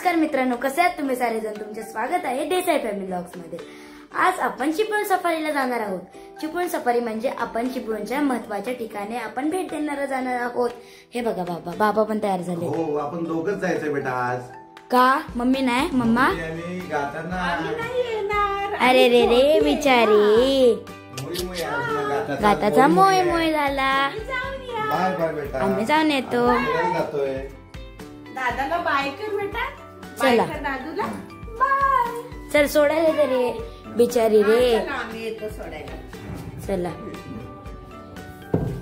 नमस्कार मित्रांनो, कसे आहात तुम्ही सारेजण? तुमचे स्वागत आहे देसाई फॅमिली व्लॉग्स मध्ये। आज आपण चिपळूण सफारीला जाणार आहोत। चिपळूण सफारी म्हणजे आपण चिपळूणच्या महत्त्वाच्या ठिकाणी आपण भेट देणार जाणार आहोत। हे बघा बाबा पण तयार झाले। हो, आपण दोघंच जायचं बेटा आज। का मम्मी नाही? मम्मा नाही येणार। अरे रे रे बिचारी, गाताचा मोय मोय झाला। बाय बाय बेटा, आम्ही जाऊन येतो। दादाला बाय कर बेटा। चला दादूला बाय। चल सोडायला दे रे बिचारी रे। आम्ही येतो सोडायला। चला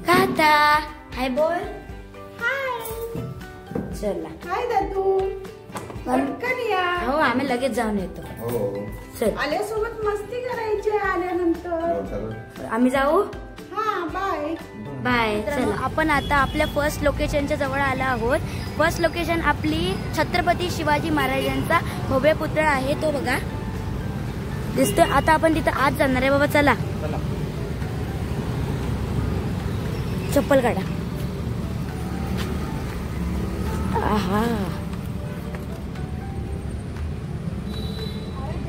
गाता हाय बोल। हाय चला हाय दादू, पटकन या। हो आम्ही लगेच जाऊन येतो। हो चल आल्यासोबत मस्ती करायची आल्यानंतर। आम्ही जाऊ। हा बाय बाय। चला आपण आता आपल्या फर्स्ट लोकेशनच्या जवळ आलो आहोत। फर्स्ट लोकेशन आपली छत्रपती शिवाजी महाराजांचा भव्य पुतळा आहे, तो बघा दिसतोय। आता आपण तिथं आज जाणार आहे बाबा। चला चप्पल काढा। आहा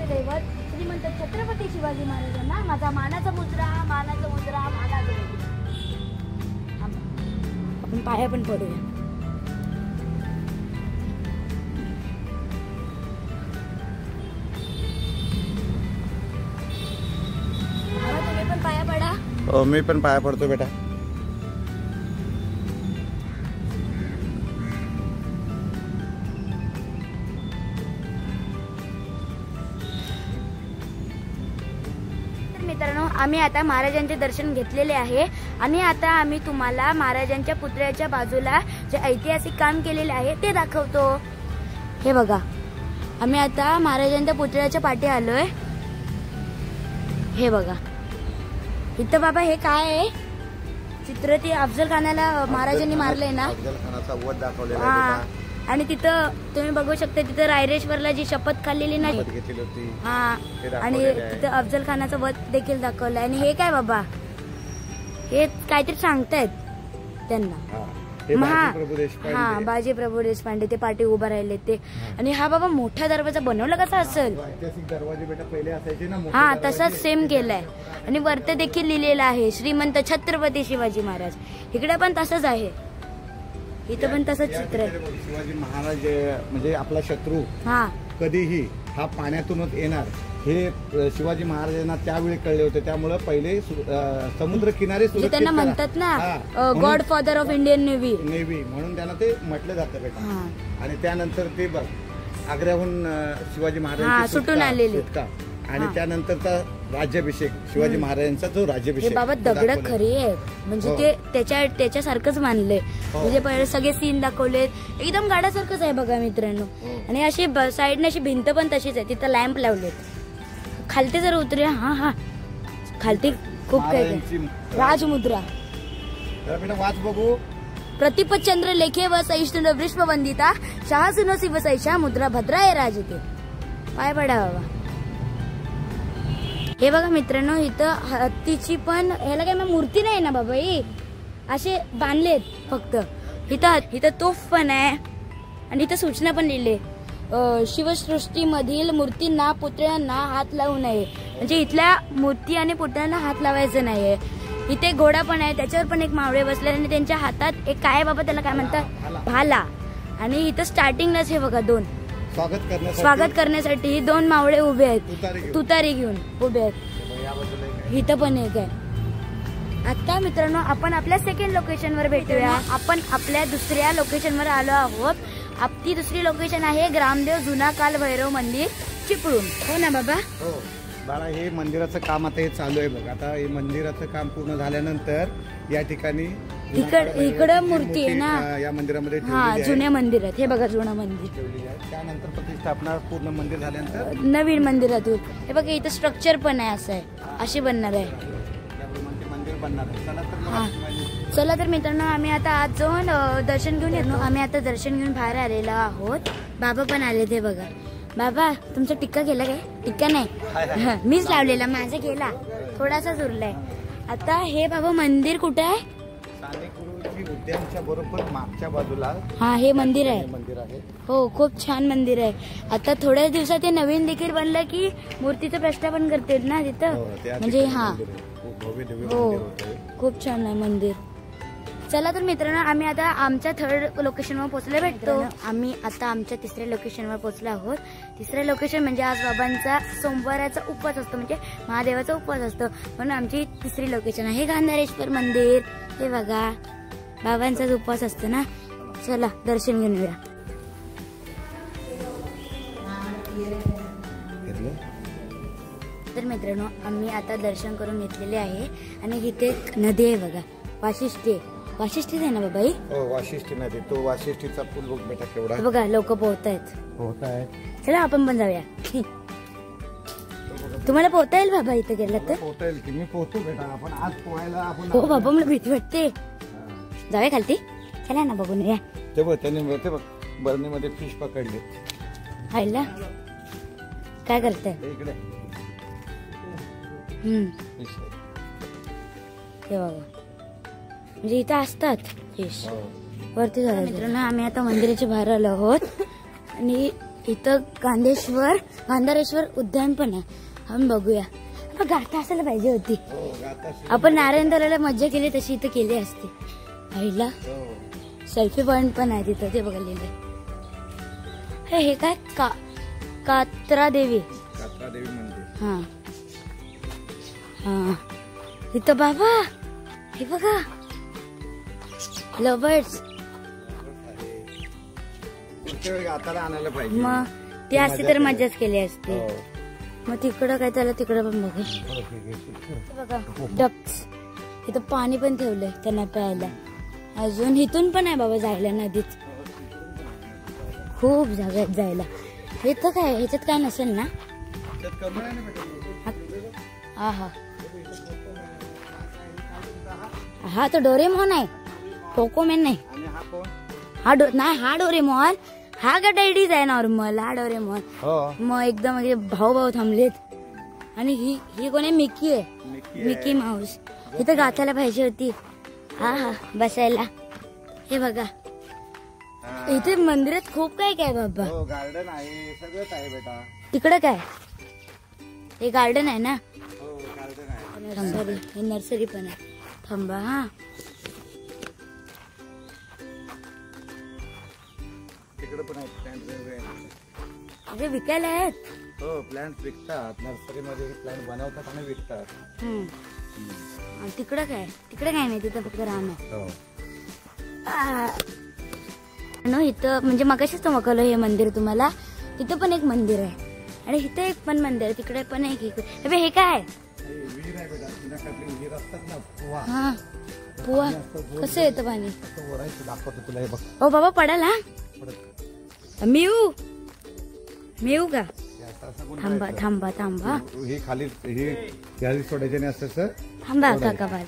दैवत श्रीमंत छत्रपती शिवाजी महाराजांना माझा मानाचा मुद्रा, मानाचा मुद्रा, मानाचा मुद्रा। आपण पाया पण पडूया। तुम्ही पण पाया पडा। हो मी पण पाया पडतो बेटा। मित्रांनो आम्ही आता महाराजांचे दर्शन घेतलेले आहे आणि आता आम्ही तुम्हाला महाराजांच्या पुतळ्याच्या बाजूला जे ऐतिहासिक काम केलेले आहे ते दाखवतो। हे बघा, आम्ही आता महाराजांच्या पुतळ्याच्या पाठी आलोय। हे बघा इथं बाबा हे काय आहे? चित्र ते अफजल खानाला महाराजांनी मारलंय ना, अफजल खानाचा वध दाखवलेला हा। आहे आणि तिथं तुम्ही बघू शकता, तिथं रायरेश्वरला जी शपथ खाल्लेली नाही घेतलेली होती, हा, आणि तिथं अफजल खानाचा वध देखील दाखवलाय। आणि हे काय बाबा, हे काहीतरी सांगतायत त्यांना। हा बाजी प्रभू देशपांडे ते पाठी उभा राहिले ते। आणि हा बाबा मोठा दरवाजा बनवला कसा असेल? ऐतिहासिक दरवाजे बेटा पहिले असायचे ना, हा तसाच सेम केलाय। आणि वरती देखील लिहिलेलं आहे श्रीमंत छत्रपती शिवाजी महाराज। इकडे पण तसंच आहे, इथं पण तसंच चित्र आहे। शिवाजी महाराज म्हणजे आपला शत्रू हा कधीही हा पाण्यातूनच येणार हे शिवाजी महाराजांना त्यावेळी कळले होते। त्यामुळे पहिले समुद्र किनारे त्यांना म्हणतात ना God father of Indian navy म्हणून त्यांना ते म्हटलं जातं बेटा। आणि त्यानंतर ते बघ आग्र्याहून शिवाजी महाराज सुटून आलेले आणि त्यानंतरचा राज्याभिषेक शिवाजी महाराजांचा जो राज्याभिषेक बाबा दगड खरी आहे, म्हणजे ते त्याच्यासारखंच मानलंय। म्हणजे पहिले सगळे सीन दाखवलेत, एकदम गाड्यासारखंच आहे बघा मित्रांनो। आणि अशी साईडने अशी भिंत पण तशीच आहे, तिथं लॅम्प लावलेत। खालती जर उतरूया, हा खालती खूप काही राजमुद्रा वाच बघू। प्रतिपचंद्र लेखे व सहिष्णु विश्ववंदिता शाहसुनो शिव सैषा मुद्रा भद्राय राजते। पाय पडा बाबा। हे बघा मित्रांनो, इथं हत्तीची पण ह्याला काय मूर्ती नाही ना बाबा, ही असे बांधलेत फक्त। इथं तोफ पण आहे आणि इथं सूचना पण लिहिली, शिवसृष्टीमधील मूर्तींना पुतळ्यांना हात लावू नये। म्हणजे इथल्या मूर्ती आणि पुतळ्यांना हात लावायचं नाहीये। इथे घोडा पण आहे, त्याच्यावर पण एक मावळे बसले आणि त्यांच्या हातात एक काय बाबा त्याला काय म्हणतात, भाला। आणि इथं स्टार्टिंगलाच हे बघा दोन स्वागत करण्यासाठी दोन मावळे उभे आहेत, तुतारी घेऊन उभे आहेत। इथं पण एक आहे। आता मित्रांनो आपण आपल्या सेकंड लोकेशनवर भेटूया। आपण आपल्या दुसऱ्या लोकेशनवर आलो आहोत। आपली दुसरी लोकेशन आहे ग्रामदेव जुना काल भैरव मंदिर चिपळूण। हो ना बाबा? हो बाळा, हे मंदिराचं काम आता हे चालू आहे बघ। आता हे मंदिराचं काम पूर्ण झाल्यानंतर या ठिकाणी इकडं मूर्ती आहे ना या मंदिरामध्ये, हा जुन्या मंदिरात। हे बघा जुनं मंदिर, त्यानंतर प्रतिष्ठापना पूर्ण मंदिर झाल्यानंतर नवीन मंदिरातून हे बघा इथं स्ट्रक्चर पण आहे, असं आहे, अशी बनणार आहे मंदिर बनणार आहे। चला तर मित्रांनो आम्ही आता आज जाऊन दर्शन घेऊन येतो। आम्ही आता दर्शन घेऊन बाहेर आलेलो आहोत। बाबा पण आले ते बघा। बाबा तुमचा टिक्का केला काय? टिक्का नाही, मीच लावलेला, माझा केला, थोडासाच उरलाय। आता हे बाबा मंदिर कुठे आहे? महालक्ष्मी उद्यानच्या बरोबर मागच्या बाजूला हा हे मंदिर आहे. मंदिर आहे. हो खूप छान मंदिर आहे. आता थोड्याच दिवसात ते नवीन देखील बनलं की मूर्तीचं प्रतिष्ठापन करतील ना तिथं. म्हणजे हा हो खूप छान आहे मंदिर. चला तर मित्रांनो आम्ही आता आमच्या थर्ड लोकेशनवर पोहोचले भेटतो. आम्ही आता आमच्या तिसऱ्या लोकेशनवर पोहोचलो आहोत. तिसऱ्या लोकेशन म्हणजे आज बाबांचा सोमवाराचा उपवास असतो म्हणजे महादेवाचा उपवास असतो म्हणून आमची तिसरी लोकेशन आहे गांधारेश्वर मंदिर. हे बघा बाबांचाच उपवास असतो ना. चला दर्शन घेऊन येऊया. तर मित्रांनो आम्ही आता दर्शन करून घेतलेले आहे आणि इथे एक नदी आहे बघा वाशिष्ठी. वाशिष्ठीच आहे ना बाबा ही. हो वाशिष्ठी नदी. तो वाशिष्ठीचा पूल बघ बेटा केवढा बघा लोक पोहतायत. चला आपण पण जाऊया. तुम्हाला पोहता येईल बाबा इथे गेलं तर. पोहता येईल की मी पोहतो बेटा. आपण आज पोहायला आपण हो बाबा मला भीती वाटते. जाऊया खालती. चला ना बघून या. ते बघ त्याने ते बघ बरणीमध्ये फिश पकडले. खायला काय करताय इकडे फिश हे बघा म्हणजे इथं असतात फिश. वरती झालं. मित्रांनो आम्ही आता मंदिराच्या बाहेर आलो आहोत आणि इथं गांधारेश्वर उद्यान पण आहे. आपण बघूया. गाथा असायला पाहिजे होती. आपण नारायण तलाला मज्जा केली तशी इथं केली असते. आईला सेल्फी पॉइंट पण आहे तिथं. ते बघा लिहिले हे काय कात्रा देवी मंदिर. हा हा इथं बाबा हे बघा लवर्स. आणायला पाहिजे. मग ती असती तर मजाच केली असती. मग तिकडं काय त्याला तिकडं पण बघा डक्स. इथं पाणी पण ठेवलंय त्यांना प्यायला. अजून इथून पण आहे बाबा जायला नदीत. खूप जागा आहेत जायला. इथं काय ह्याच्यात काय नसेल ना. हा हा तो डोरेमॉन आहे. कोकोमेन नाही. हा डोरेमॉन. हा का डॅडीज आहे नॉर्मल. हा डोरेमॉन. मग एकदम भाऊ थांबलेत. आणि ही कोण आहे मिकी आहे. Mickey Mouse. इथं गाथायला पाहिजे होती. हा बसायला. हे बघा इथे मंदिरात खूप काय काय बाबा. गार्डन आहे सगळंच आहे बेटा. तिकडं काय हे गार्डन आहे ना. गार्डन हे नर्सरी पण आहे. थांबा हा तिकडे पण आहेत प्लांट विकायला आहेत. हो प्लांट विकतात. नर्सरीमध्ये प्लांट बनवतात आणि विकतात. तिकडं काय नाही. तिथं फक्त रान आहे. इथं म्हणजे मगाशीच दाखवलं हे मंदिर तुम्हाला. तिथं पण एक मंदिर आहे आणि इथं एक पण मंदिर आहे. तिकडे पण एक. हे काय हा पुवा कसं येतं पाणी. दाखवतो तुला हे बघ. हो बाबा पडाल हा. मिळू का. थांबा हे खाली सोडायचे नाही असं. थांबा काका बाल.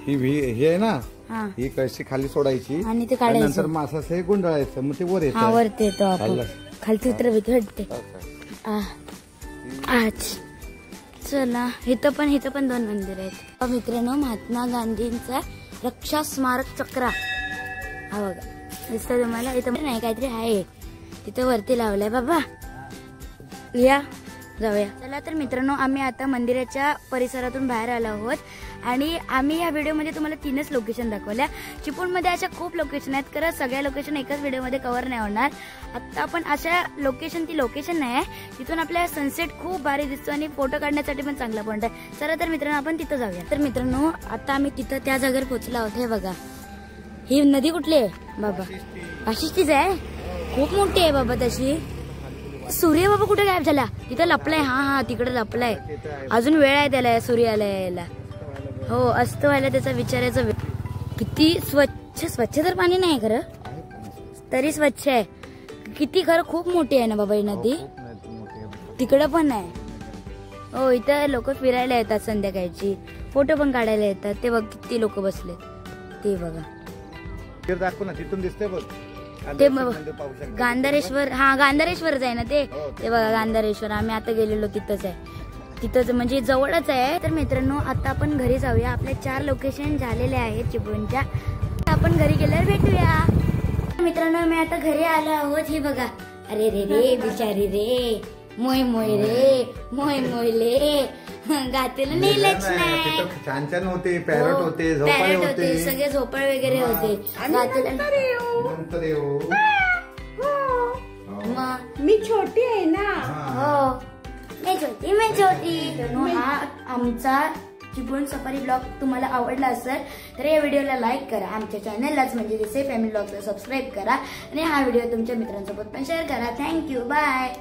ही आहे ना. ही कशी खाली सोडायची आणि ते काढायचं. नंतर मासा हे गुंडाळायचं मग ते वर येतं. वरती येतो आपण. खालती उतर भीती वाटते. चला इथं पण 2 मंदिर आहेत. मित्रांनो महात्मा गांधींचा रक्षा स्मारक चक्र हा बघा दिसतं तुम्हाला. इथं नाही काहीतरी आहे तिथं वरती लावलंय बाबा. या जाऊया. चला तर मित्रांनो आम्ही आता मंदिराच्या परिसरातून बाहेर आलो आहोत आणि आम्ही या व्हिडिओमध्ये तुम्हाला 3च लोकेशन दाखवल्या. चिपळूणमध्ये अशा खूप लोकेशन आहेत. खरं सगळ्या लोकेशन एकाच व्हिडिओमध्ये कव्हर नाही होणार. आता आपण अशा ती लोकेशन नाही आहे तिथून आपल्याला सनसेट खूप भारी दिसतो आणि फोटो काढण्यासाठी पण चांगला पॉइंट आहे. चला तर मित्रांनो आपण तिथं जाऊया. तर मित्रांनो आता आम्ही तिथं त्या जागेवर पोहोचलो आहोत. हे बघा ही नदी कुठली आहे बाबा. वाशिष्ठीच आहे. खूप मोठी आहे बाबा तशी. सूर्य बाबा कुठे गायब झाला. तिथं लपलाय. हा तिकडे लपलाय. अजून वेळ आहे त्याला सूर्याला यायला. हो अस्त व्हायला त्याचा विचारायचा. किती स्वच्छ तर पाणी नाही खरं तरी स्वच्छ आहे. किती खरं खूप मोठी आहे ना बाबा ही नदी. तिकडं पण आहे. हो इथं लोक फिरायला येतात संध्याकाळची. फोटो पण काढायला येतात. ते बघ किती लोक बसले. ते बघा दाखव ना तिथून दिसते बघ. ते गांधारेश्वर. गांधारेश्वरच आहे ना ते. ते बघा गांधारेश्वर. आम्ही आता गेलेलो तिथंच आहे. तिथं म्हणजे जवळच आहे. तर मित्रांनो आता आपण घरी जाऊया. आपले 4 लोकेशन झालेले आहेत चिपळूणच्या. आपण घरी गेल्यावर भेटूया. मित्रांनो मी आता घरी आलो आहोत. ही बघा. अरे रे रे बिचारी रे, मोय मोय रे, मोय मोयले गातेला नेलच नाही. छान छान होते, पॅरट होते, झोपाळे होते, सगळे झोपाळ वगैरे होते. नंतर येऊ. मी छोटी आहे ना. हो मी छोटी. हा आमचा चिपळूण सफारी ब्लॉग तुम्हाला आवडला असेल तर या व्हिडिओला लाईक करा. आमच्या चॅनललाच म्हणजे रिसे फॅमिली ब्लॉगला सबस्क्राईब करा आणि हा व्हिडिओ तुमच्या मित्रांसोबत पण शेअर करा. थँक्यू. बाय.